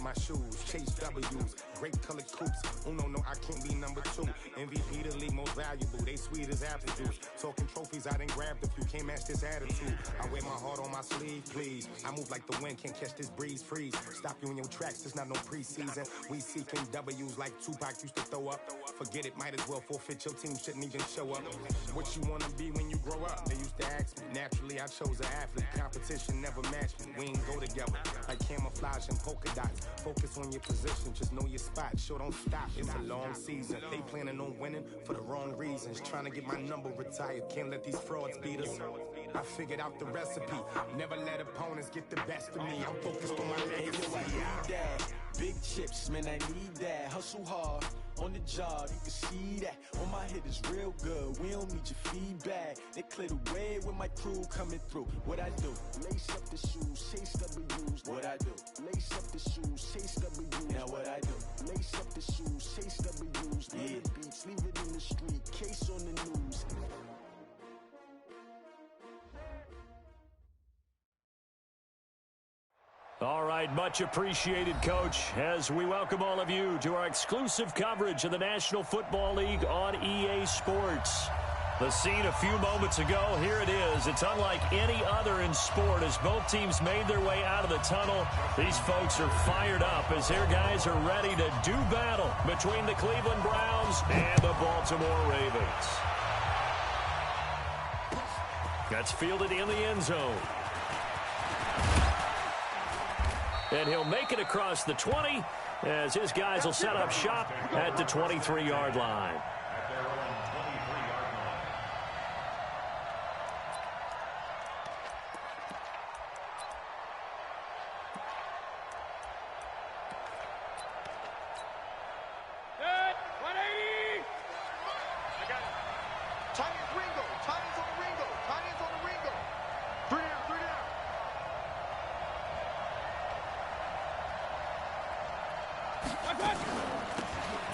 my shoes, chase W's, great colored coops. Uno, no, I can't be number 2. MVP, the league most valuable. They sweet as apple juice. Talking trophies, I done grabbed a few. Can't match this attitude. I wear my heart on my sleeve, please. I move like the wind, can't catch this breeze. Freeze. Stop you in your tracks. It's not no preseason. We seeking W's like Tupac used to throw up. Forget it, might as well forfeit. Your team shouldn't even show up. What you wanna be when you grow up? They used to ask me. Naturally, I chose an athlete. Competition never matched me. We ain't go together like camouflage and polka dots. Focus on your position, just know your spot. Sure, don't stop. It's a long season. They planning on winning for the wrong reasons. Trying to get my number retired. Can't let these frauds beat us. I figured out the recipe. Never let opponents get the best of me. I'm focused on my legacy. Big chips, man, I need that. Hustle hard on the job, you can see that. On my head is real good. We don't need your feedback. They clear the way with my crew coming through. What I do? Lace up the shoes, chase W's. What I do? Lace up the shoes, chase W's. Now what I do? Lace up the shoes, chase W's. Yeah, beats, leave it in the street. Case on the news. All right, much appreciated, Coach, as we welcome all of you to our exclusive coverage of the National Football League on EA Sports. The scene a few moments ago, here it is. It's unlike any other in sport as both teams made their way out of the tunnel. These folks are fired up as their guys are ready to do battle between the Cleveland Browns and the Baltimore Ravens. That's fielded in the end zone. And he'll make it across the 20 as his guys will set up shop at the 23-yard line.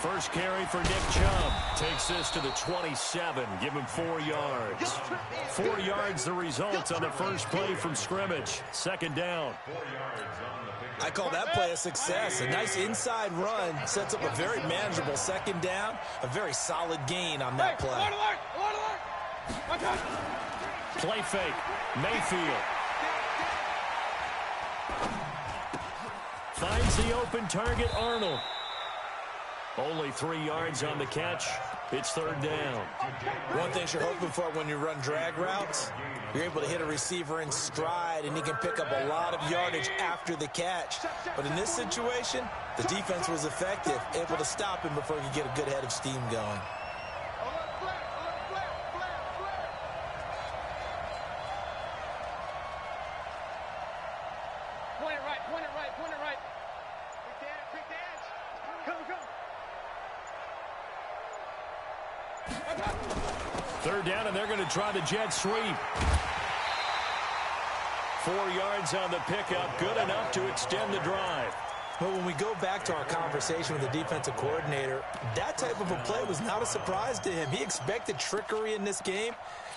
First carry for Nick Chubb. Takes this to the 27. Give him 4 yards. 4 yards the result on the first play from scrimmage. Second down. I call that play a success. A nice inside run sets up a very manageable second down. A very solid gain on that play. Play fake. Mayfield. Finds the open target, Arnold. Only 3 yards on the catch. It's third down. One thing you're hoping for when you run drag routes, you're able to hit a receiver in stride, and he can pick up a lot of yardage after the catch. But in this situation, the defense was effective, able to stop him before he could get a good head of steam going. Third down, and they're going to try the jet sweep. 4 yards on the pickup, good enough to extend the drive. But when we go back to our conversation with the defensive coordinator, that type of a play was not a surprise to him. He expected trickery in this game,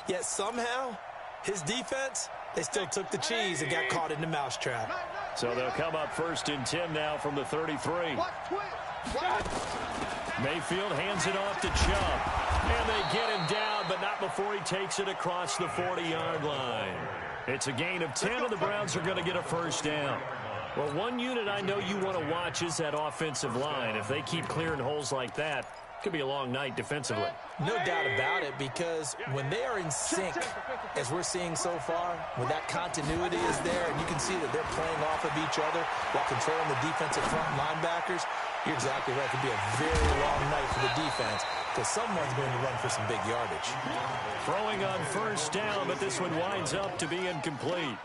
yet somehow his defense, they still took the cheese and got caught in the mousetrap. So they'll come up first and 10 now from the 33. Mayfield hands it off to Chubb. And they get him down, but not before he takes it across the 40-yard line. It's a gain of 10, and the Browns are going to get a first down. Well, one unit I know you want to watch is that offensive line. If they keep clearing holes like that, it could be a long night defensively. No doubt about it, because when they are in sync, as we're seeing so far, when that continuity is there, and you can see that they're playing off of each other while controlling the defensive front linebackers, you're exactly right. It could be a very long night for the defense, because someone's going to run for some big yardage. Throwing on first down, but this one winds up to be incomplete.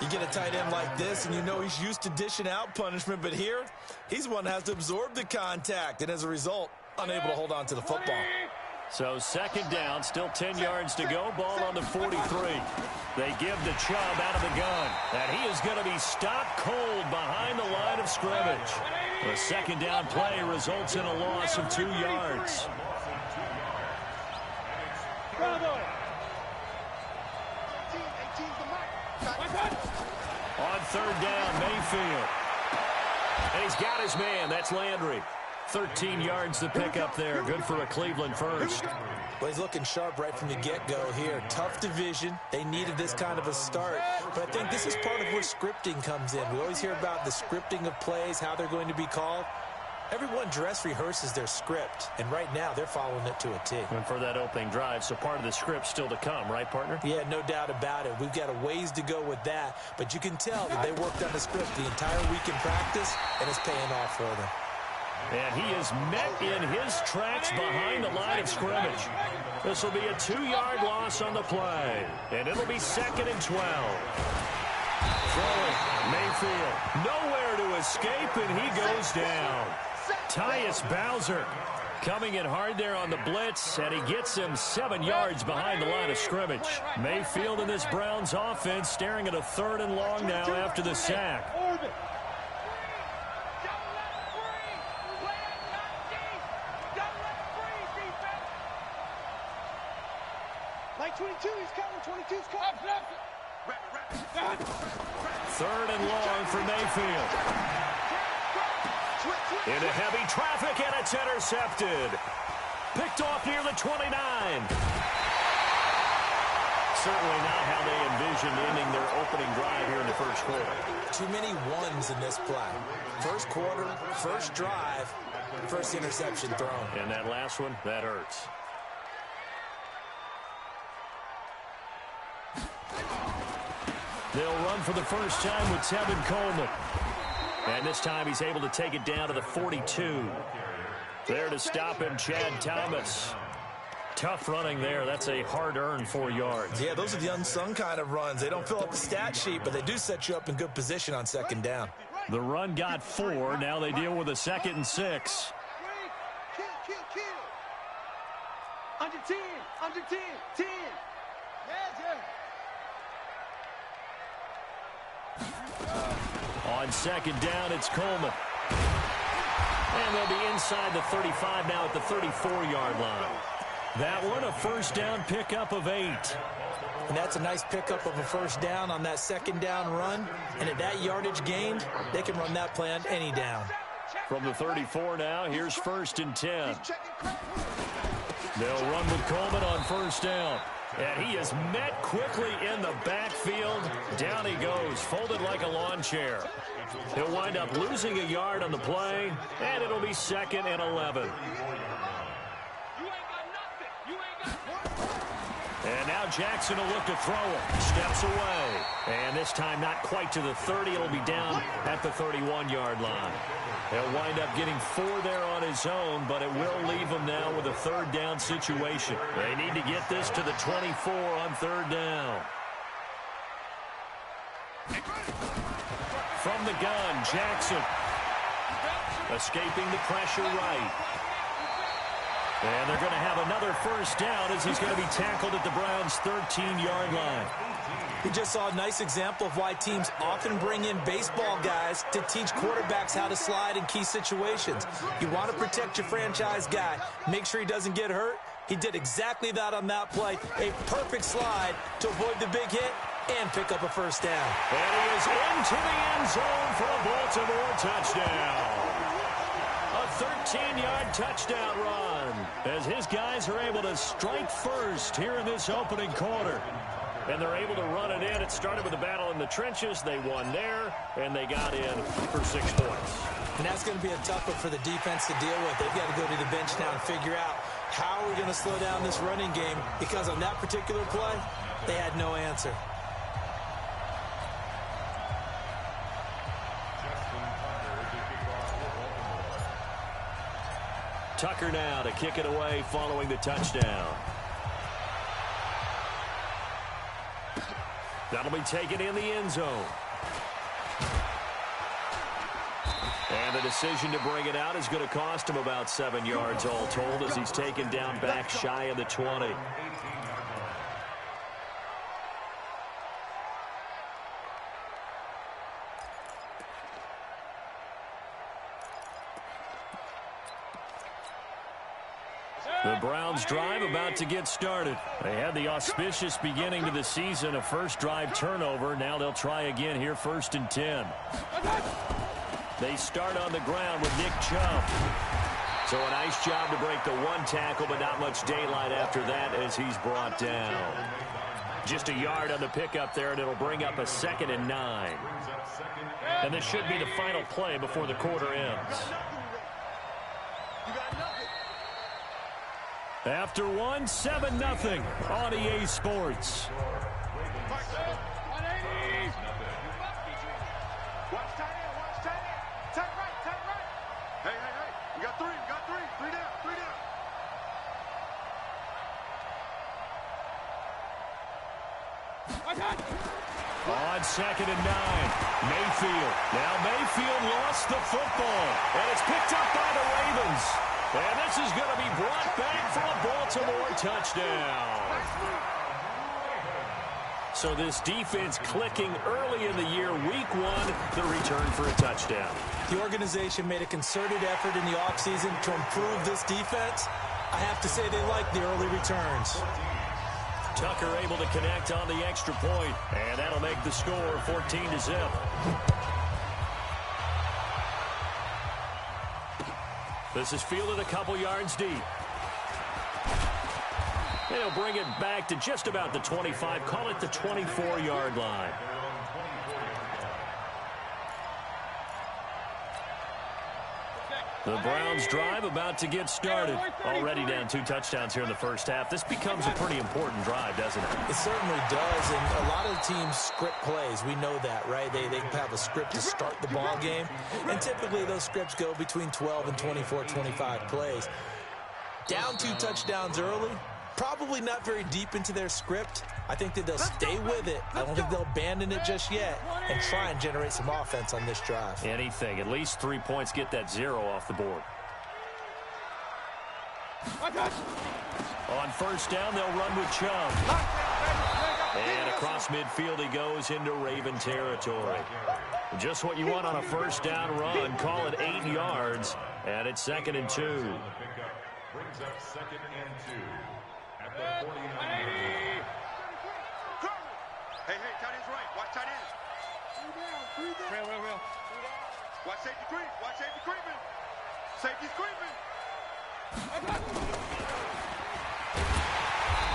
You get a tight end like this, and you know he's used to dishing out punishment, but here, he's one that has to absorb the contact, and as a result, unable to hold on to the football. So second down, still 10 yards to go, ball on the 43. They give to Chubb out of the gun, and he is going to be stopped cold behind the line of scrimmage. The second down play results in a loss of 2 yards. On third down, Mayfield. And he's got his man. That's Landry. 13 yards to pick up there. Good for a Cleveland first. Well, he's looking sharp right from the get-go here. Tough division. They needed this kind of a start. But I think this is part of where scripting comes in. We always hear about the scripting of plays, how they're going to be called. Everyone dress rehearses their script, and right now they're following it to a T. And for that opening drive, so part of the script still to come, right, partner? Yeah, no doubt about it. We've got a ways to go with that, but you can tell that they worked on the script the entire week in practice, and it's paying off for them. And he is met in his tracks behind the line of scrimmage. This will be a 2-yard loss on the play, and it'll be 2nd and 12. Throwing, Mayfield, nowhere to escape, and he goes down. Tyus Bowser coming in hard there on the blitz, and he gets him 7 yards behind the line of scrimmage. Mayfield in this Browns offense staring at a 3rd and long now after the sack. Like 22, he's coming, 22's coming. 3rd and long for Mayfield. Into heavy traffic, and it's intercepted. Picked off near the 29. Certainly not how they envisioned ending their opening drive here in the first quarter. Too many ones in this play. First quarter, first drive, first interception thrown. And that last one, that hurts. They'll run for the first time with Tevin Coleman. And this time he's able to take it down to the 42. There to stop him, Chad Thomas. Tough running there. That's a hard-earned 4 yards. Yeah, those are the unsung kind of runs. They don't fill up the stat sheet, but they do set you up in good position on 2nd down. The run got 4. Now they deal with a 2nd and 6. Kill. Under 10, 10. On 2nd down, it's Coleman. And they'll be inside the 35 now at the 34-yard line. That one, a first down pickup of 8. And that's a nice pickup of a first down on that 2nd down run. And at that yardage gained, they can run that play on any down. From the 34 now, here's 1st and 10. They'll run with Coleman on first down. And he is met quickly in the backfield. Down he goes, folded like a lawn chair. He'll wind up losing a yard on the play, and it'll be 2nd and 11. And now Jackson will look to throw it. Steps away. And this time not quite to the 30. It'll be down at the 31-yard line. He'll wind up getting 4 there on his own, but it will leave him now with a 3rd down situation. They need to get this to the 24 on 3rd down. From the gun, Jackson. Escaping the pressure right. And they're going to have another first down as he's going to be tackled at the Browns' 13-yard line. We just saw a nice example of why teams often bring in baseball guys to teach quarterbacks how to slide in key situations. You want to protect your franchise guy. Make sure he doesn't get hurt. He did exactly that on that play. A perfect slide to avoid the big hit and pick up a first down. And he is into the end zone for a Baltimore touchdown. A 13-yard touchdown run as his guys are able to strike first here in this opening quarter. And they're able to run it in. It started with a battle in the trenches. They won there, and they got in for 6 points. And that's going to be a tough one for the defense to deal with. They've got to go to the bench now and figure out how are we going to slow down this running game, because on that particular play, they had no answer. Tucker now to kick it away following the touchdown. That'll be taken in the end zone. And the decision to bring it out is going to cost him about 7 yards all told as he's taken down back shy of the 20. The Browns drive about to get started. They had the auspicious beginning to the season, a first drive turnover. Now they'll try again here, 1st and 10. They start on the ground with Nick Chubb. So a nice job to break the one tackle, but not much daylight after that as he's brought down. Just a yard on the pickup there, and it'll bring up a 2nd and 9. And this should be the final play before the quarter ends. After one, 7-0 on EA Sports. On 2nd and 9, Mayfield. Now Mayfield lost the football, and it's picked up by the Ravens. And this is going to be brought back for a Baltimore touchdown. So this defense clicking early in the year, week 1, the return for a touchdown. The organization made a concerted effort in the offseason to improve this defense. I have to say they like the early returns. Tucker able to connect on the extra point, and that'll make the score 14-0. This is fielded a couple yards deep. And he'll bring it back to just about the 25, call it the 24-yard line. The Browns drive about to get started. Already down 2 touchdowns here in the first half. This becomes a pretty important drive, doesn't it? It certainly does, and a lot of teams script plays. We know that, right? They have a script to start the ball game, and typically those scripts go between 12 and 24, 25 plays. Down 2 touchdowns early, probably not very deep into their script. I think that they'll stay with it. I don't think they'll abandon it just yet and try and generate some offense on this drive. Anything. At least 3 points, get that 0 off the board. On first down, they'll run with Chubb. And across midfield he goes into Raven territory. Just what you want on a first down run. Call it 8 yards, and it's 2nd and 2. Brings up 2nd and 2 at the 49. Hey, tight end's right. Watch tight end. Real. Watch safety creep. Watch safety creeping. Safety's creeping.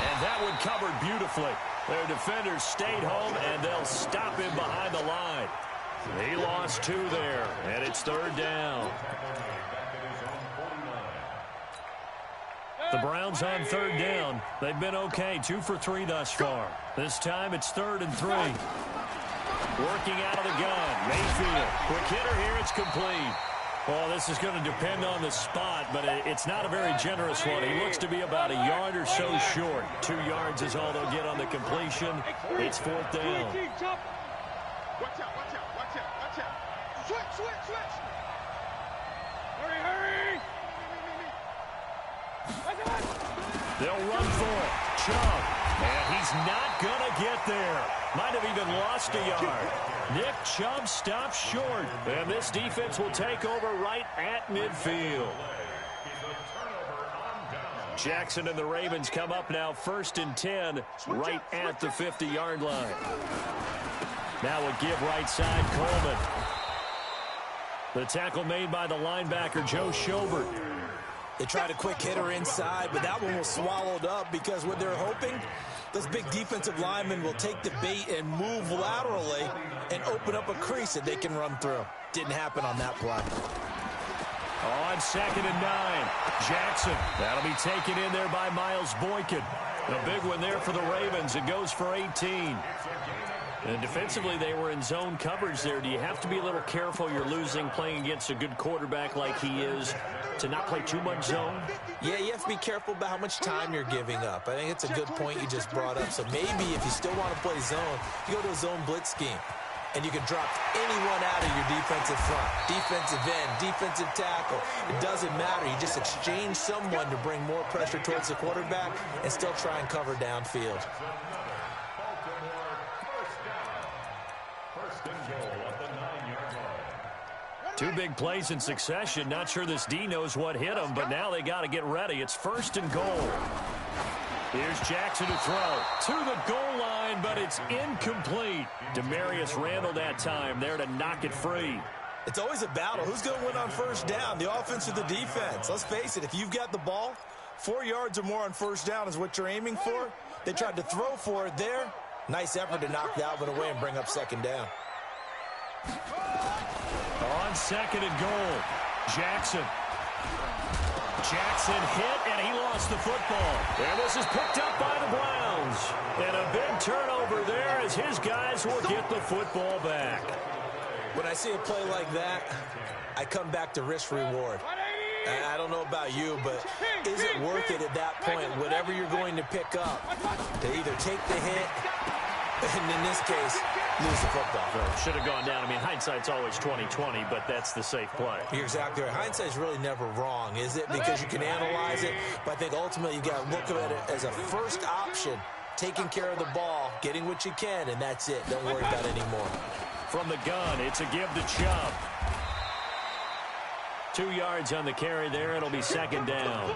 And that one covered beautifully. Their defenders stayed home, and they'll stop him behind the line. He lost 2 there, and it's 3rd down. The Browns on 3rd down. They've been okay, 2 for 3 thus far. This time it's 3rd and 3. Working out of the gun, Mayfield. Quick hitter here, it's complete. Well, this is going to depend on the spot, but it's not a very generous one. He looks to be about a yard or so short. 2 yards is all they'll get on the completion. It's 4th down. Watch out. Switch. Hurry. They'll run for it. Chubb. And he's not going to get there. Might have even lost a yard. Nick Chubb stops short. And this defense will take over right at midfield. Jackson and the Ravens come up now 1st and 10 right at the 50-yard line. Now a give right side, Coleman. The tackle made by the linebacker, Joe Schobert. They tried a quick hitter inside, but that one was swallowed up because what they're hoping, those big defensive linemen will take the bait and move laterally and open up a crease that they can run through. Didn't happen on that play. On 2nd and 9, Jackson. That'll be taken in there by Miles Boykin. A big one there for the Ravens. It goes for 18. And defensively, they were in zone coverage there. Do you have to be a little careful? You're losing playing against a good quarterback like he is to not play too much zone? Yeah, you have to be careful about how much time you're giving up. I think it's a good point you just brought up. So maybe if you still want to play zone, you go to a zone blitz scheme. And you can drop anyone out of your defensive front, defensive end, defensive tackle. It doesn't matter. You just exchange someone to bring more pressure towards the quarterback and still try and cover downfield. Two big plays in succession. Not sure this D knows what hit him, but now they got to get ready. It's 1st and goal. Here's Jackson to throw to the goal line, but it's incomplete. Demarius Randall that time there to knock it free. It's always a battle. Who's going to win on first down, the offense or the defense? Let's face it, if you've got the ball, 4 yards or more on first down is what you're aiming for. They tried to throw for it there. Nice effort to knock that one away and bring up second down. On second and goal, Jackson hit, and he lost the football. And this is picked up by the Browns. And a big turnover there as his guys will get the football back. When I see a play like that, I come back to risk-reward. I don't know about you, but is it worth it at that point, whatever you're going to pick up, to either take the hit, and in this case, lose the football? Should have gone down. I mean, hindsight's always 20/20, but that's the safe play. You're exactly right. Hindsight's really never wrong, is it? Because you can analyze it, but I think ultimately you got to look at it as a first option, taking care of the ball, getting what you can, and that's it. Don't worry about it anymore. From the gun, it's a give to Chubb. 2 yards on the carry there. It'll be second down.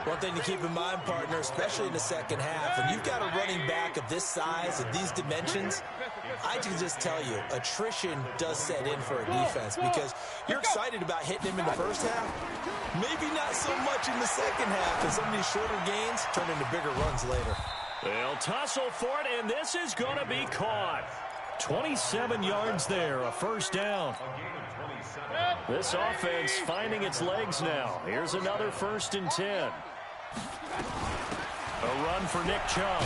One thing to keep in mind, partner, especially in the second half, when you've got a running back of this size, of these dimensions, I can just tell you, attrition does set in for a defense because you're excited about hitting him in the first half. Maybe not so much in the second half, and some of these shorter gains turn into bigger runs later. They'll tussle for it, and this is going to be caught. 27 yards there, a first down. This offense finding its legs now. Here's another 1st and 10. A run for Nick Chubb.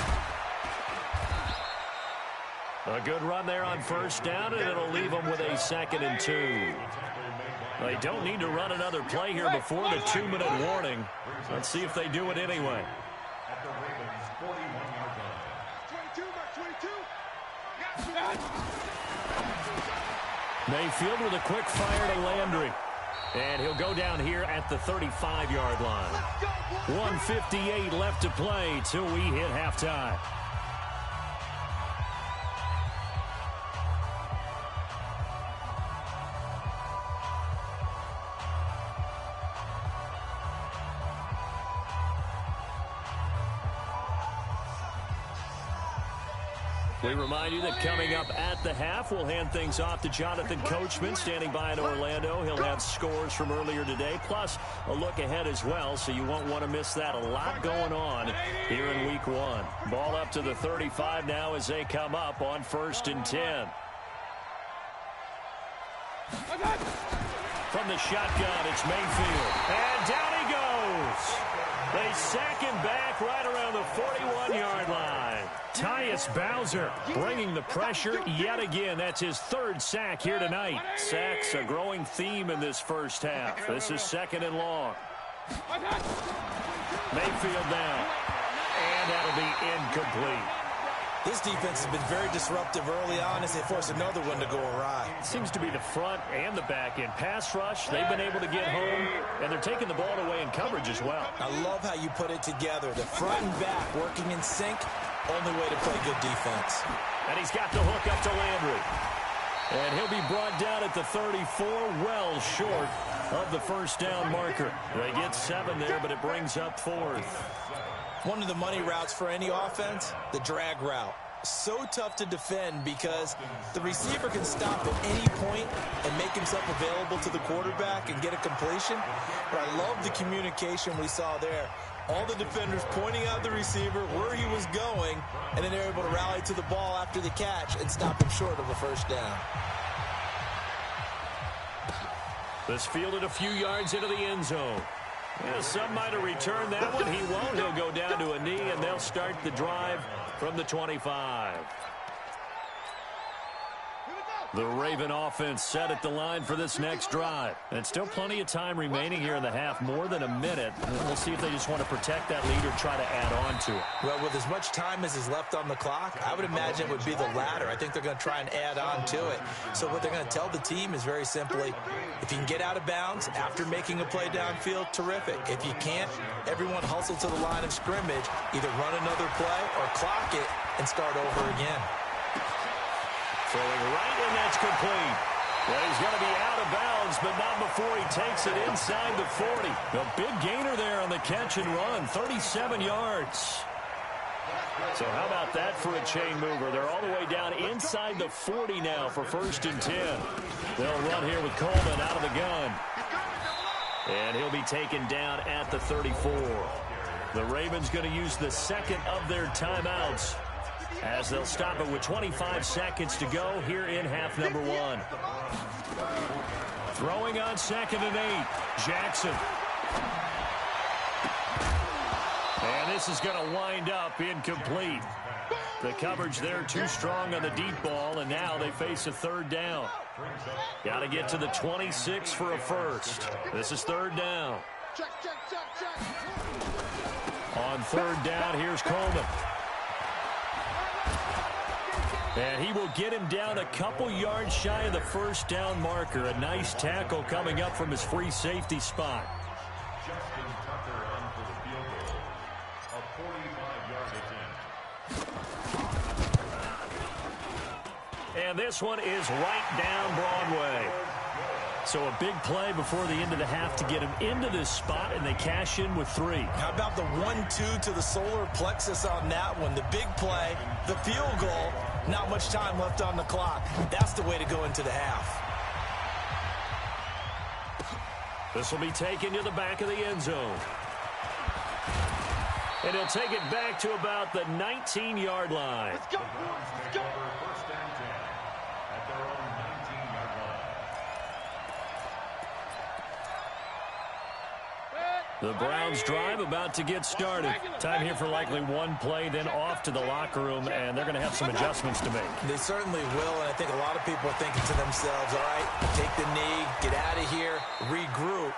A good run there on first down, and it'll leave them with a 2nd and 2. They don't need to run another play here before the 2-minute warning. Let's see if they do it anyway. Mayfield with a quick fire to Landry. And he'll go down here at the 35-yard line. 1:58 left to play till we hit halftime. We remind you that coming up at the half, we'll hand things off to Jonathan Coachman, standing by in Orlando. He'll have scores from earlier today, plus a look ahead as well, so you won't want to miss that. A lot going on here in Week 1. Ball up to the 35 now as they come up on 1st and 10. From the shotgun, it's Mayfield. And down he goes. They sack him back right around the 41-yard line. Tyus Bowser bringing the pressure yet again. That's his 3rd sack here tonight. Sacks a growing theme in this first half. This is 2nd and long. Mayfield down. And that'll be incomplete. This defense has been very disruptive early on as they force another one to go awry. Seems to be the front and the back end. Pass rush, they've been able to get home, and they're taking the ball away in coverage as well. I love how you put it together. The front and back working in sync, only way to play good defense. And he's got the hook up to Landry. And he'll be brought down at the 34, well short of the first down marker. They get 7 there, but it brings up 4th. One of the money routes for any offense, the drag route. So tough to defend because the receiver can stop at any point and make himself available to the quarterback and get a completion. But I love the communication we saw there. All the defenders pointing out the receiver, where he was going, and then they're able to rally to the ball after the catch and stop him short of a first down. This fielded a few yards into the end zone. Yeah, some might have returned that one. He won't. He'll go down to a knee, and they'll start the drive from the 25. The Raven offense set at the line for this next drive. And still plenty of time remaining here in the half, more than a minute. We'll see if they just want to protect that lead or try to add on to it. Well, with as much time as is left on the clock, I would imagine it would be the latter. I think they're going to try and add on to it. So what they're going to tell the team is very simply, if you can get out of bounds after making a play downfield, terrific. If you can't, everyone hustle to the line of scrimmage, either run another play or clock it and start over again. Throwing right, and that's complete. Well, he's going to be out of bounds, but not before he takes it inside the 40. A big gainer there on the catch and run, 37 yards. So how about that for a chain mover? They're all the way down inside the 40 now for 1st and 10. They'll run here with Coleman out of the gun. And he'll be taken down at the 34. The Ravens going to use the second of their timeouts as they'll stop it with 25 seconds to go here in half number 1. Throwing on 2nd and 8. Jackson. And this is going to wind up incomplete. The coverage there too strong on the deep ball, and now they face a 3rd down. Got to get to the 26 for a first. This is 3rd down. On 3rd down, here's Coleman. And he will get him down a couple yards shy of the 1st down marker. A nice tackle coming up from his free safety spot. And this one is right down Broadway. So a big play before the end of the half to get him into this spot, and they cash in with 3. How about the 1-2 to the solar plexus on that one? The big play, the field goal, not much time left on the clock. That's the way to go into the half. This will be taken to the back of the end zone. And he'll take it back to about the 19-yard line. Let's go. Let's go. First and 10 at their own 19-yard line. The Browns drive about to get started. Time here for likely one play, then off to the locker room, and they're going to have some adjustments to make. They certainly will, and I think a lot of people are thinking to themselves, all right, take the knee, get out of here, regroup.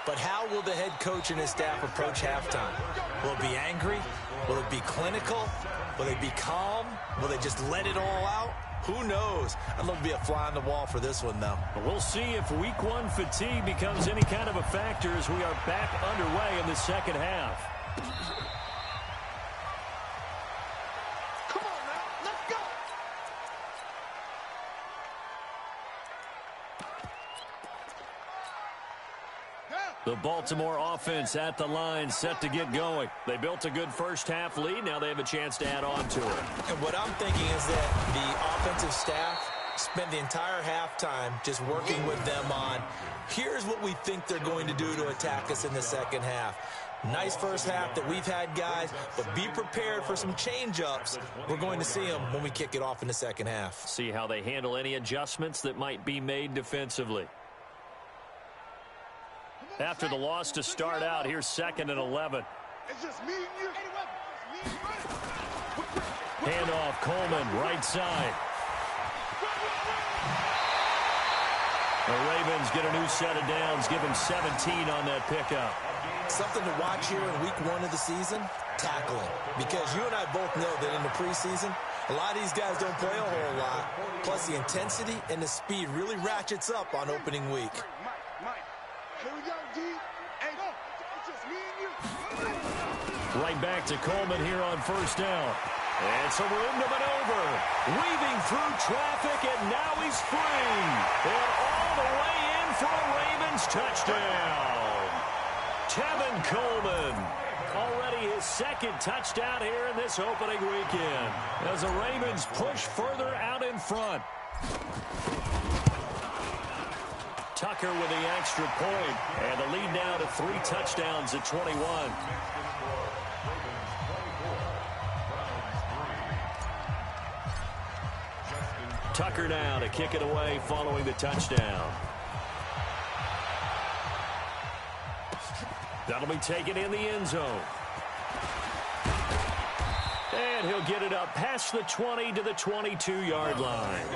But how will the head coach and his staff approach halftime? Will it be angry? Will it be clinical? Will they be calm? Will they just let it all out? Who knows? I'd love to be a fly on the wall for this one, though. We'll see if week 1 fatigue becomes any kind of a factor as we are back underway in the second half. Come on now, let's go. The Baltimore offense at the line, set to get going. They built a good first half lead. Now they have a chance to add on to it. And what I'm thinking is that the offensive staff spent the entire halftime just working with them on, here's what we think they're going to do to attack us in the second half. Nice first half that we've had, guys, but be prepared for some change-ups. We're going to see them when we kick it off in the second half. See how they handle any adjustments that might be made defensively. After the loss to start out, here's 2nd and 11. It's just me and you. Handoff, Coleman, right side. The Ravens get a new set of downs, give him 17 on that pickup. Something to watch here in week 1 of the season, tackling. Because you and I both know that in the preseason, a lot of these guys don't play a whole lot. Plus, the intensity and the speed really ratchets up on opening week. Mike. Here we go, D. Hey, no, it's just me and you. Right back to Coleman here on 1st down. And some room to maneuver. Weaving through traffic, and now he's free. And all the way in for a Ravens touchdown. Tevin Coleman. Already his 2nd touchdown here in this opening weekend. As the Ravens push further out in front. Tucker with the extra point, and the lead now to 3 touchdowns at 21. Tucker now to kick it away following the touchdown. That'll be taken in the end zone. And he'll get it up past the 20 to the 22-yard line.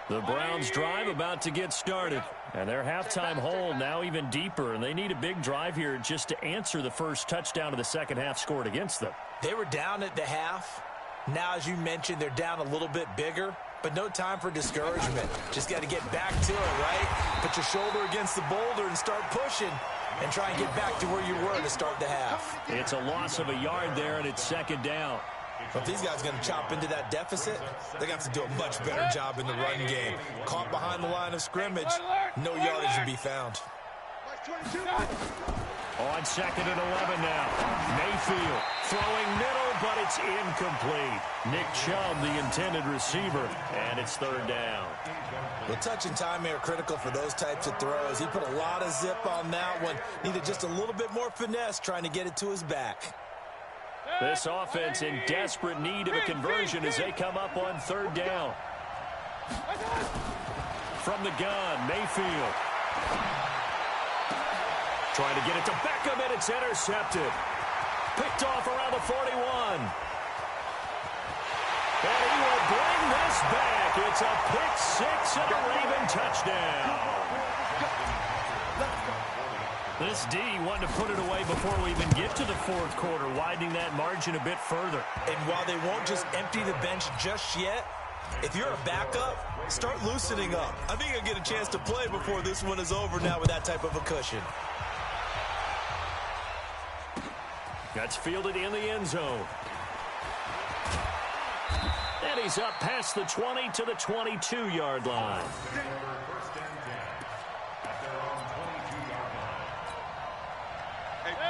The Browns drive about to get started. And their halftime hole now even deeper. And they need a big drive here just to answer the first touchdown of the second half scored against them. They were down at the half. Now, as you mentioned, they're down a little bit bigger. But no time for discouragement. Just got to get back to it, right? Put your shoulder against the boulder and start pushing. And try and get back to where you were to start the half. It's a loss of a yard there, and it's 2nd down. But if these guys are going to chop into that deficit, they're going to have to do a much better job in the run game. Caught behind the line of scrimmage, no yardage to be found. On 2nd and 11 now. Mayfield throwing middle, but it's incomplete. Nick Chubb, the intended receiver, and it's 3rd down. The touch and time are critical for those types of throws. He put a lot of zip on that one. Needed just a little bit more finesse trying to get it to his back. This offense in desperate need of a conversion as they come up on 3rd down. From the gun, Mayfield. Trying to get it to Beckham, and it's intercepted. Picked off around the 41. And he will bring this back. It's a pick 6 and a Raven touchdown. This D wanted to put it away before we even get to the 4th quarter, widening that margin a bit further. And while they won't just empty the bench just yet, if you're a backup, start loosening up. I think you'll get a chance to play before this one is over now with that type of a cushion. That's fielded in the end zone. And he's up past the 20 to the 22-yard line.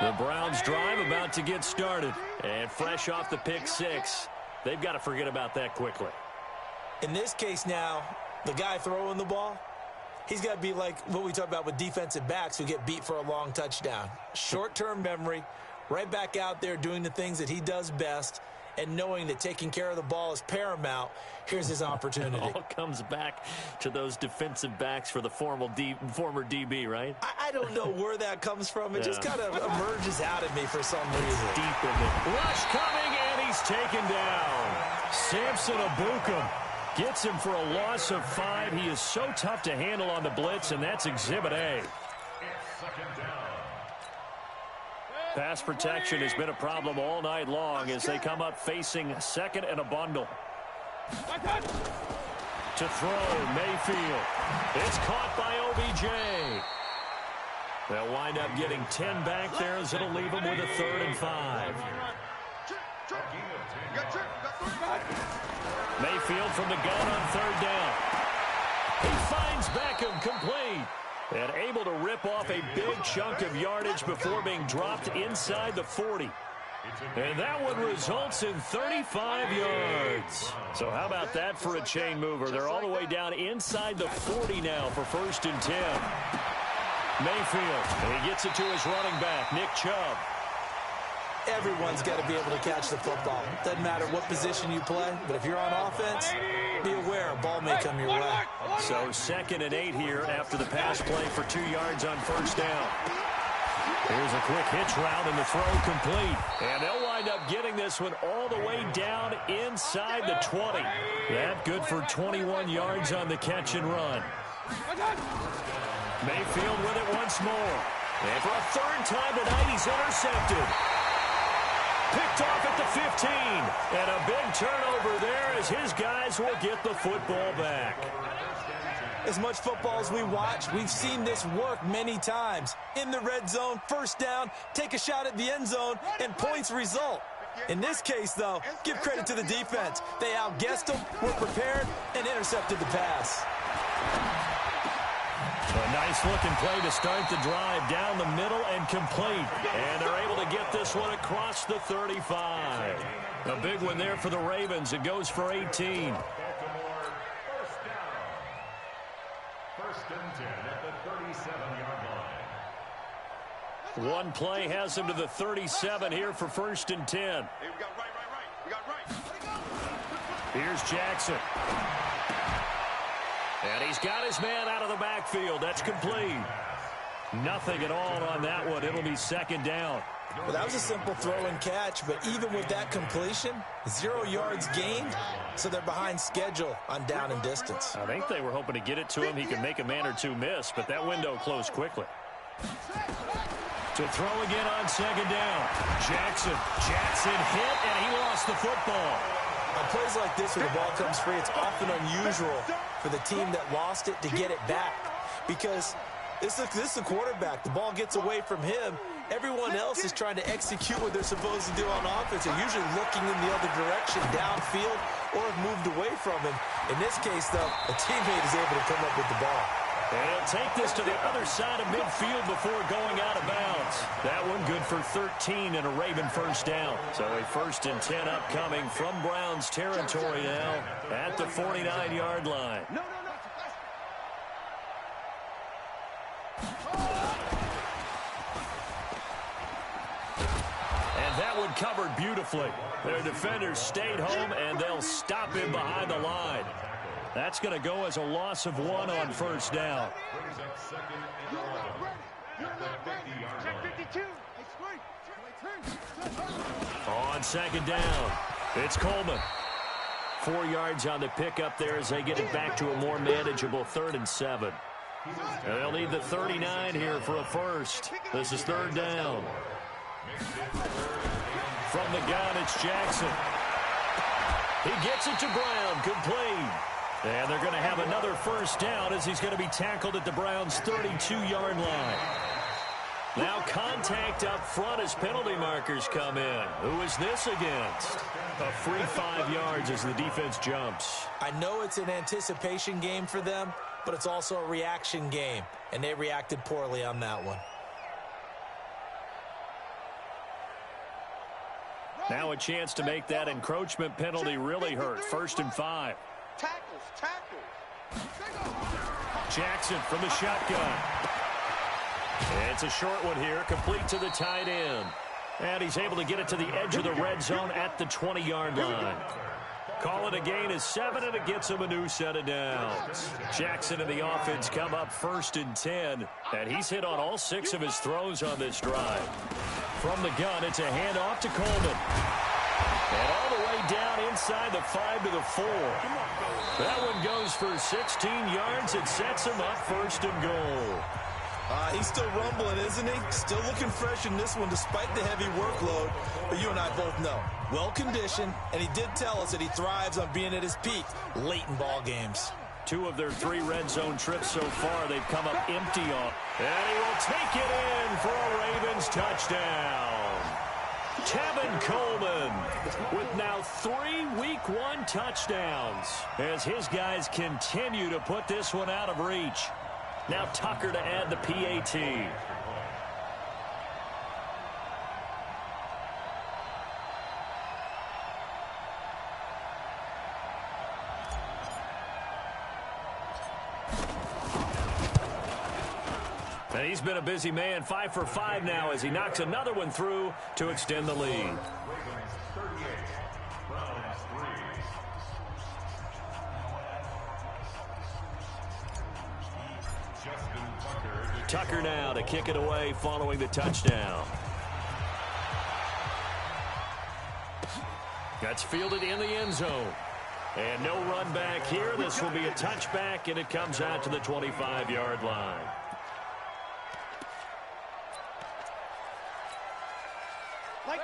The Browns drive about to get started. And fresh off the pick 6, they've got to forget about that quickly. In this case now, the guy throwing the ball, he's got to be like what we talk about with defensive backs who get beat for a long touchdown. Short-term memory, right back out there doing the things that he does best, and knowing that taking care of the ball is paramount. Here's his opportunity. It all comes back to those defensive backs for the former DB, right? I don't know where that comes from. It just kind of emerges out of me for some reason. Deep in the rush coming, and he's taken down. Samson Abukum gets him for a loss of 5. He is so tough to handle on the blitz, and that's Exhibit A. Pass protection has been a problem all night long as they come up facing 2nd and a bundle. To throw, Mayfield. It's caught by OBJ. They'll wind up getting 10 back there as it'll leave them with a 3rd and 5. Mayfield from the gun on 3rd down. He finds Beckham complete. And able to rip off a big chunk of yardage before being dropped inside the 40. And that one results in 35 yards. So how about that for a chain mover? They're all the way down inside the 40 now for 1st and 10. Mayfield, and he gets it to his running back, Nick Chubb. Everyone's got to be able to catch the football. Doesn't matter what position you play, but if you're on offense, be aware a ball may come your way. So 2nd and 8 here after the pass play for 2 yards on 1st down. Here's a quick hitch route and the throw complete. And they'll wind up getting this one all the way down inside the 20. That good for 21 yards on the catch and run. Mayfield with it once more. And for a 3rd time tonight, he's intercepted. Picked off at the 15. And a big turnover there as his guys will get the football back. As much football as we watch, we've seen this work many times. In the red zone, 1st down, take a shot at the end zone, and points result. In this case, though, give credit to the defense. They outguessed them, were prepared, and intercepted the pass. A nice-looking play to start the drive down the middle and complete. And they're able to get this one across the 35. A big one there for the Ravens. It goes for 18. 1st and 10 at the 37-yard line. One play has him to the 37 here for 1st and 10. Hey, we got right. We got right. Here's Jackson. And he's got his man out of the backfield. That's complete. Nothing at all on that one. It'll be 2nd down. Well, that was a simple throw and catch, but even with that completion, 0 yards gained, so they're behind schedule on down and distance. I think they were hoping to get it to him. He could make a man or two miss, but that window closed quickly. To throw again on 2nd down. Jackson hit, and he lost the football. On plays like this where the ball comes free, it's often unusual for the team that lost it to get it back. Because this is the quarterback. The ball gets away from him, everyone else is trying to execute what they're supposed to do on offense. They're usually looking in the other direction, downfield, or have moved away from him. In this case, though, a teammate is able to come up with the ball. And he'll take this to the other side of midfield before going out of bounds. That one good for 13 and a Raven first down. So a 1st and 10 upcoming from Browns territory now at the 49-yard line. And that one covered beautifully. Their defenders stayed home, and they'll stop him behind the line. That's going to go as a loss of 1 on first down. On second down, it's Coleman. 4 yards on the pickup there as they get it back to a more manageable 3rd and 7. And they'll need the 39 here for a first. This is 3rd down. From the gun, it's Jackson. He gets it to Brown, complete. And they're going to have another first down as he's going to be tackled at the Browns' 32-yard line. Now contact up front as penalty markers come in. Who is this against? A free 5 yards as the defense jumps. I know it's an anticipation game for them, but it's also a reaction game, and they reacted poorly on that one. Now a chance to make that encroachment penalty really hurt. 1st and 5. Tackles. Jackson from the shotgun. It's a short one here, complete to the tight end. And he's able to get it to the edge of the red zone at the 20-yard line. Call it a gain of 7, and it gets him a new set of downs. Jackson and the offense come up 1st and 10, and he's hit on all 6 of his throws on this drive. From the gun, it's a handoff to Coleman. And all the way down inside the 5 to the 4. That one goes for 16 yards. It sets him up 1st and goal. He's still rumbling, isn't he? Still looking fresh in this one despite the heavy workload. But you and I both know, well-conditioned, and he did tell us that he thrives on being at his peak late in ball games. 2 of their 3 red zone trips so far, they've come up empty on. And he will take it in for a Ravens touchdown. Tevin Coleman with now 3 Week 1 touchdowns as his guys continue to put this one out of reach. Now Tucker to add the PAT. And he's been a busy man, 5 for 5 now as he knocks another one through to extend the lead. Tucker now to kick it away following the touchdown. That's fielded in the end zone. And no run back here. This will be a touchback, and it comes out to the 25-yard line.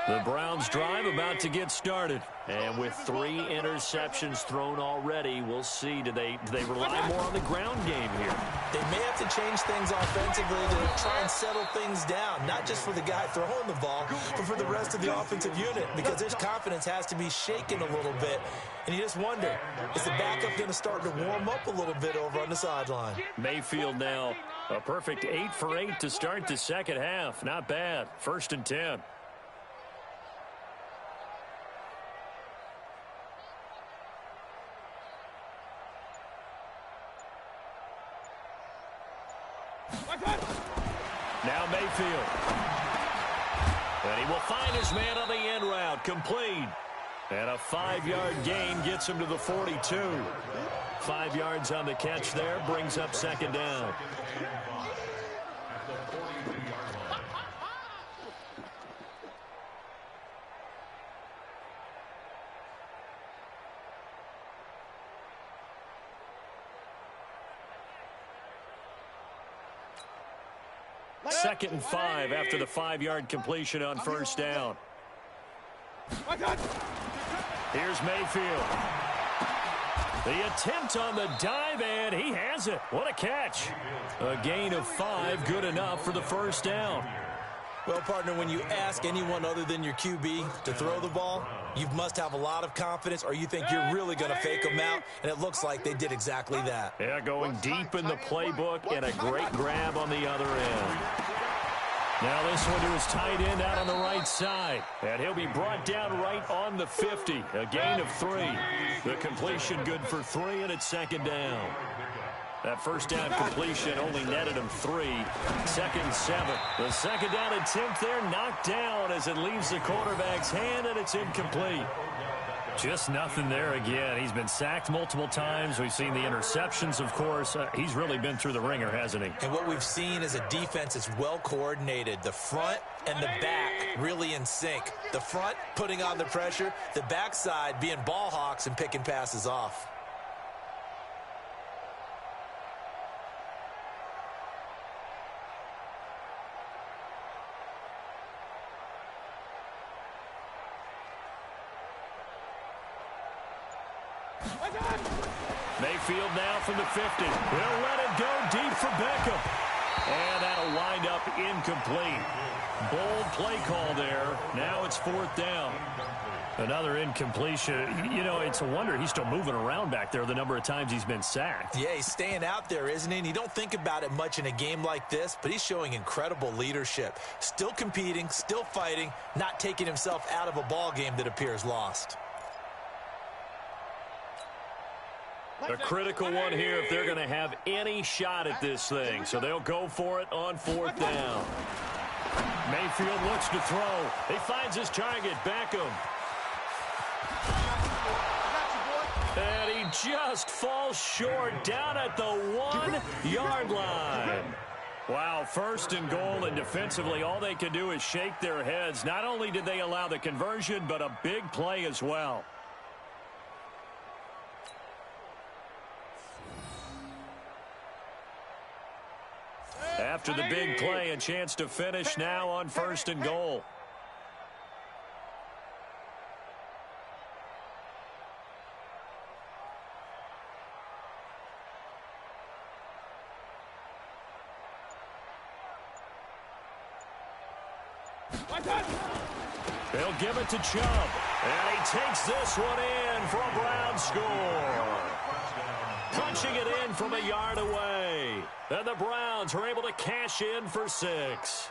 The Browns drive about to get started. And with 3 interceptions thrown already, we'll see. Do they rely more on the ground game here? They may have to change things offensively to try and settle things down, not just for the guy throwing the ball, but for the rest of the offensive unit, because their confidence has to be shaken a little bit. And you just wonder, is the backup going to start to warm up a little bit over on the sideline? Mayfield now a perfect 8 for 8 to start the second half. Not bad. 1st and 10. Now Mayfield. And he will find his man on the end route. Complete. And a 5-yard gain gets him to the 42. 5 yards on the catch there. Brings up 2nd down. Second and 5 after the 5-yard completion on 1st down. Here's Mayfield. The attempt on the dive, and he has it. What a catch. A gain of 5, good enough for the 1st down. Well, partner, when you ask anyone other than your QB to throw the ball, you must have a lot of confidence, or you think you're really going to fake them out, and it looks like they did exactly that. Yeah, going deep in the playbook and a great grab on the other end. Now this one to his tight end out on the right side, and he'll be brought down right on the 50, a gain of 3. The completion good for 3, and it's second down. That first down completion only netted him 3. Second and 7. The second down attempt there knocked down as it leaves the quarterback's hand, and it's incomplete. Just nothing there again. He's been sacked multiple times. We've seen the interceptions, of course. He's really been through the ringer, hasn't he? And what we've seen is a defense that's well coordinated. The front and the back really in sync. The front putting on the pressure, the backside being ball hawks and picking passes off. Mayfield now from the 50. He'll let it go deep for Beckham. And that'll wind up incomplete. Bold play call there. Now it's fourth down. Another incompletion. You know, it's a wonder he's still moving around back there the number of times he's been sacked. Yeah, he's staying out there, isn't he? And you don't think about it much in a game like this, but he's showing incredible leadership. Still competing, still fighting, not taking himself out of a ball game that appears lost. A critical one here if they're going to have any shot at this thing. So they'll go for it on fourth down. Mayfield looks to throw. He finds his target, Beckham. And he just falls short down at the 1-yard line. Wow, first and goal, and defensively all they can do is shake their heads. Not only did they allow the conversion, but a big play as well. After the big play, a chance to finish now on first and goal. They'll give it to Chubb. And he takes this one in for a Brown score. Punching it in from a yard away. And the Browns are able to cash in for 6.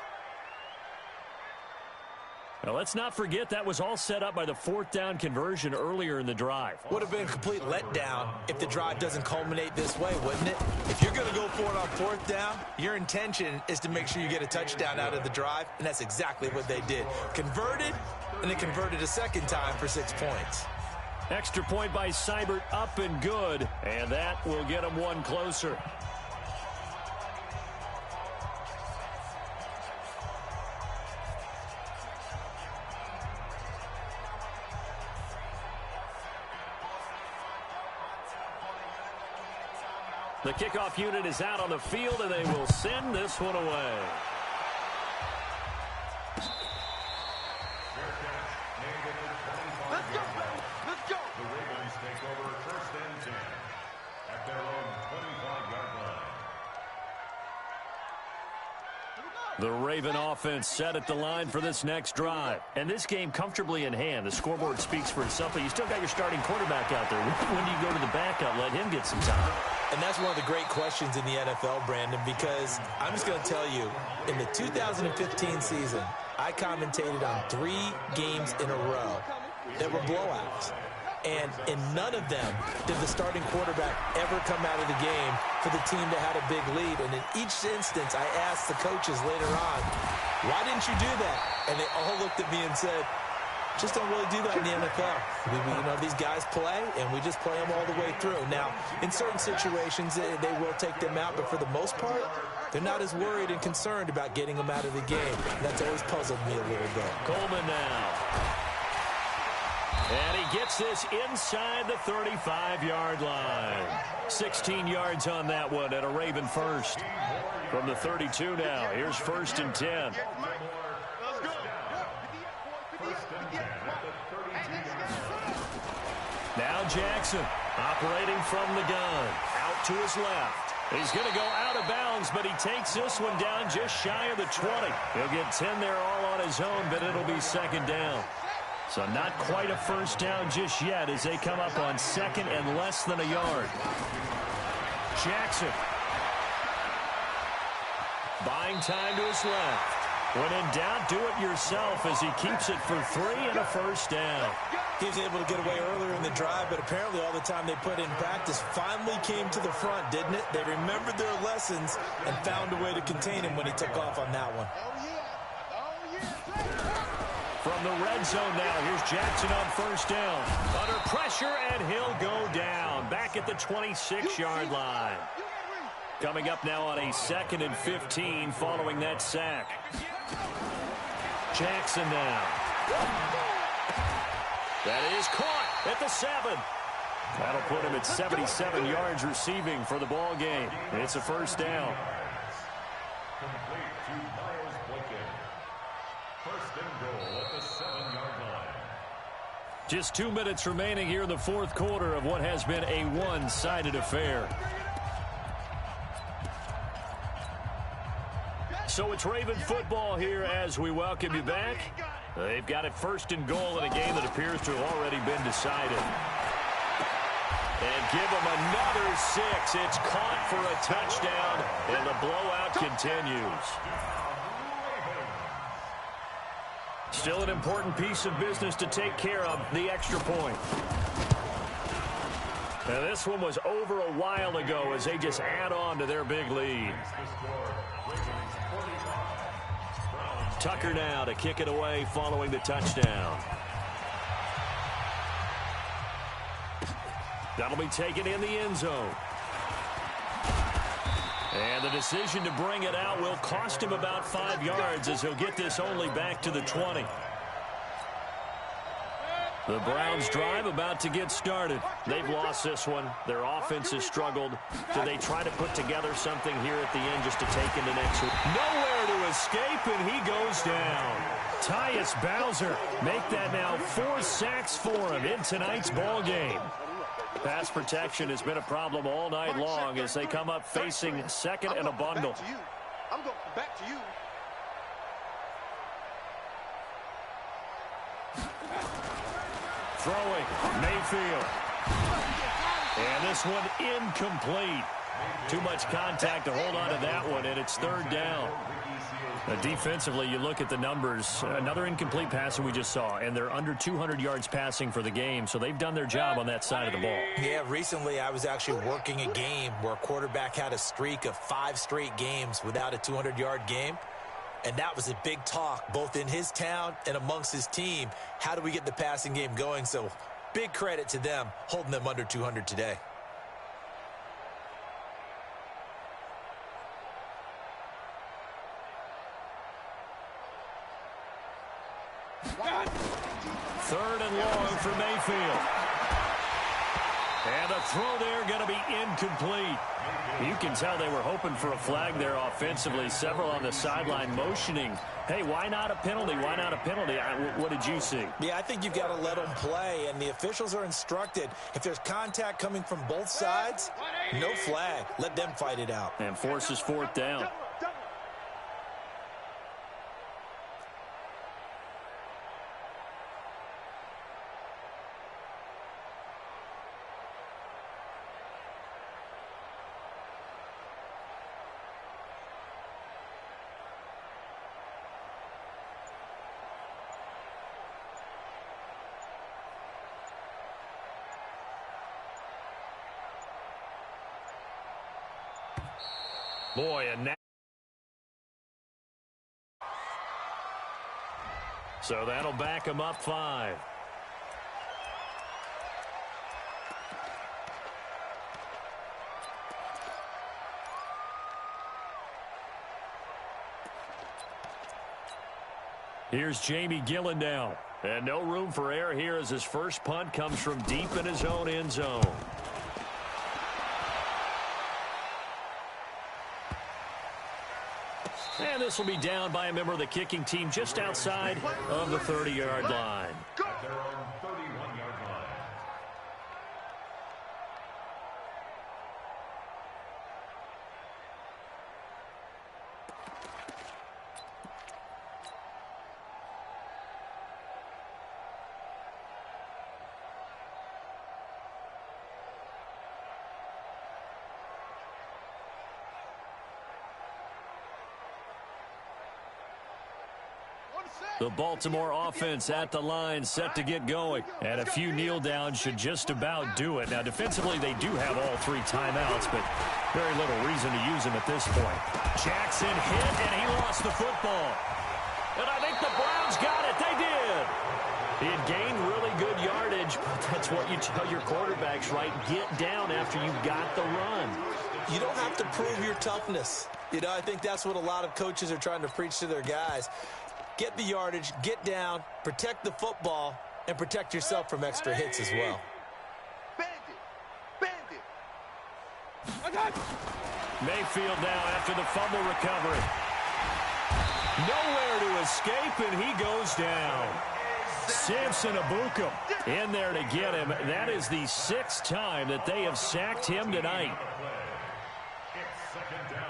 Now, let's not forget that was all set up by the fourth down conversion earlier in the drive. Would have been a complete letdown if the drive doesn't culminate this way, wouldn't it? If you're going to go for it on fourth down, your intention is to make sure you get a touchdown out of the drive, and that's exactly what they did. Converted, and they converted a second time for 6 points. Extra point by Seibert, up and good, and that will get them one closer. The kickoff unit is out on the field, and they will send this one away. Let's go. Let's go. The Ravens take over first and 10 at their own 25-yard line. The Raven offense set at the line for this next drive. And this game comfortably in hand. The scoreboard speaks for itself, but you still got your starting quarterback out there. When do you go to the backup, let him get some time? And that's one of the great questions in the NFL, Brandon, because I'm just going to tell you, in the 2015 season, I commentated on 3 games in a row that were blowouts. And in none of them did the starting quarterback ever come out of the game for the team that had a big lead. And in each instance, I asked the coaches later on, why didn't you do that? And they all looked at me and said, just don't really do that in the NFL. You know, these guys play, and we just play them all the way through. Now, in certain situations, they will take them out, but for the most part, they're not as worried and concerned about getting them out of the game. And that's always puzzled me a little bit. Coleman now. And he gets this inside the 35-yard line. 16 yards on that one and a Raven first. From the 32 now, here's first and 10. Now Jackson operating from the gun. Out to his left. He's going to go out of bounds, but he takes this one down just shy of the 20. He'll get 10 there all on his own, but it'll be second down. So not quite a first down just yet as they come up on second and less than a yard. Jackson. Buying time to his left. When in doubt, do it yourself as he keeps it for 3 and a first down. He was able to get away earlier in the drive, but apparently all the time they put in practice finally came to the front, didn't it? They remembered their lessons and found a way to contain him when he took off on that one. From the red zone now, here's Jackson on first down. Under pressure, and he'll go down. Back at the 26-yard line. Coming up now on a 2nd and 15 following that sack. Jackson now. That is caught at the 7. That'll put him at 77 yards receiving for the ball game. It's a first down. Complete to Miles Boykin. First and goal at the 7-yard line. Just 2 minutes remaining here in the fourth quarter of what has been a one-sided affair. So it's Raven football here as we welcome you back. They've got it first and goal in a game that appears to have already been decided. And give them another 6. It's caught for a touchdown, and the blowout continues. Still an important piece of business to take care of, the extra point. Now this one was over a while ago as they just add on to their big lead. Tucker now to kick it away following the touchdown. That'll be taken in the end zone. And the decision to bring it out will cost him about 5 yards as he'll get this only back to the 20. The Browns drive about to get started. They've lost this one. Their offense has struggled. Do they try to put together something here at the end just to take into next week? Nowhere to escape, and he goes down. Tyus Bowser make that now 4 sacks for him in tonight's ball game. Pass protection has been a problem all night long as they come up facing second and a bundle. I'm going back to you. Throwing, Mayfield. And this one incomplete. Too much contact to hold on to that one, and it's third down. Defensively, you look at the numbers. Another incomplete pass that we just saw, and they're under 200 yards passing for the game, so they've done their job on that side of the ball. Yeah, recently I was actually working a game where a quarterback had a streak of 5 straight games without a 200-yard game. And that was a big talk, both in his town and amongst his team. How do we get the passing game going? So big credit to them, holding them under 200 today. Third and long for Mayfield. And the throw there going to be incomplete. You can tell they were hoping for a flag there offensively. Several on the sideline motioning, hey, why not a penalty? Why not a penalty? What did you see? Yeah, I think you've got to let them play, and the officials are instructed. If there's contact coming from both sides, no flag. Let them fight it out. And forces fourth down. Boy, and now. So that'll back him up 5. Here's Jamie Gillen now. And no room for error here as his first punt comes from deep in his own end zone. And this will be down by a member of the kicking team just outside of the 30-yard line. At their own 31-yard line. The Baltimore offense at the line, set to get going. And a few kneel downs should just about do it. Now, defensively, they do have all 3 timeouts, but very little reason to use them at this point. Jackson hit, and he lost the football. And I think the Browns got it. They did. He had gained really good yardage, but that's what you tell your quarterbacks, right? Get down after you got the run. You don't have to prove your toughness. You know, I think that's what a lot of coaches are trying to preach to their guys. Get the yardage, get down, protect the football, and protect yourself from extra hits as well. Mayfield now after the fumble recovery. Nowhere to escape, and he goes down. Samson Abukum in there to get him. That is the 6th time that they have sacked him tonight. It's second down.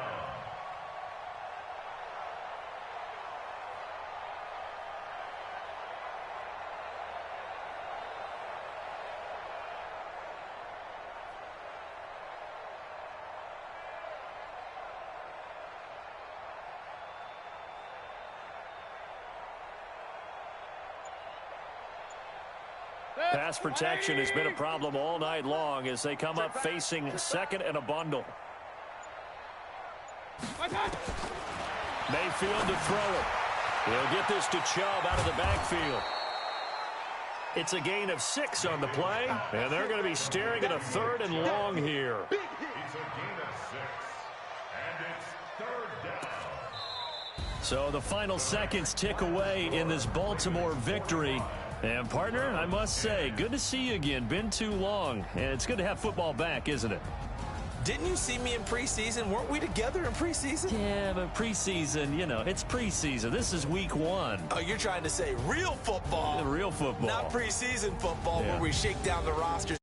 Pass protection has been a problem all night long as they come up facing second and a bundle. Mayfield to throw it. He'll get this to Chubb out of the backfield. It's a gain of 6 on the play, and they're going to be staring at a 3rd and long here. It's a gain of 6, and it's 3rd down. So the final seconds tick away in this Baltimore victory. And, partner, I must say, good to see you again. Been too long. And it's good to have football back, isn't it? Didn't you see me in preseason? Weren't we together in preseason? Yeah, but preseason, you know, it's preseason. This is week 1. Oh, you're trying to say real football. Real football. Not preseason football where we shake down the rosters.